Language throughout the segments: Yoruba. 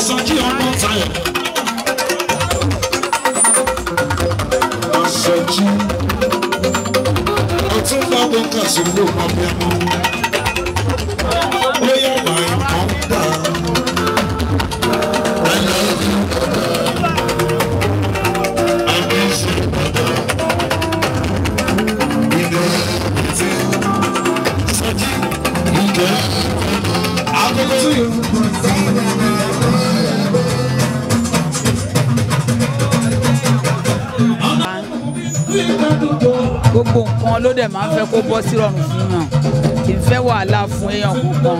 Soji Omo Taiwo. Soji. Otumba Banke Sulu Mabiamo. Oya my mother. I love you, mother. I miss you, mother. We know it's you. Soji, you get. I'll go to you. Gbogbo nǹkan ló dẹ̀ máa ń fẹ́ kó bọ́ sí rọrùn fún yàn, kì í fẹ́ wàhálà fún èèyàn kankan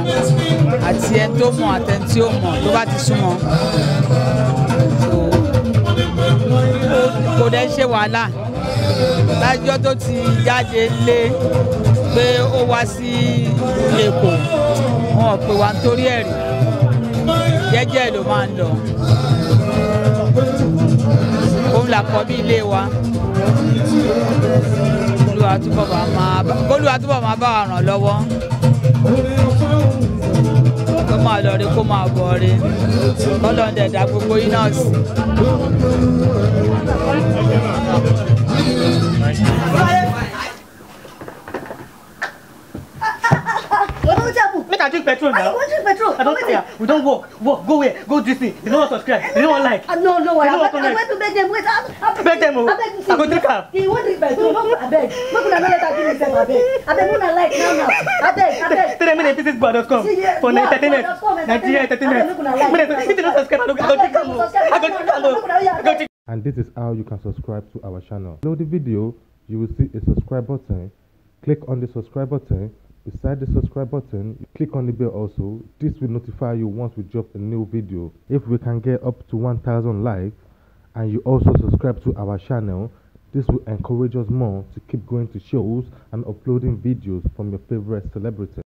àti ẹni tó mọ̀ àtẹni tí ó mọ̀ tó bá ti súnmọ́ kò dẹ̀ ṣe wàhálà. Lájọ́ tó ti jáde lé pé ó wá sí Èkó wọn ò pè wá nítorí ẹ̀rí jẹ́jẹ́ ló máa ń lọ. Òun làkọ́ bí ilé wa. Olúwa túbọ̀ máa bá wa ràn lọ́wọ́. Kó máa lọ rí kó máa bọ̀ rí. Kọ́lọ́ ń dẹ̀dá gbogbo yín náà sí. Make I drink petrol now. I want drink petrol. I don't care. We don't walk. Go where? Go this thing. They don't want to subscribe. They don't want like. No. I went to beg them. Wait, beg them. I go drink am. You want drink petrol? I beg. Not gonna let her give me some. I beg. I beg. Not like now. I beg. 3 minutes pieces bar.com for entertainment. Nigeria entertainment. If they don't subscribe, I go drink am. And this is how you can subscribe to our channel. Below the video, you will see a subscribe button. Click on the subscribe button. Beside the subscribe button, click on the bell also. This will notify you once we drop a new video. If we can get up to 1,000 likes and you also subscribe to our channel, this will encourage us more to keep going to shows and uploading videos from your favorite celebrity.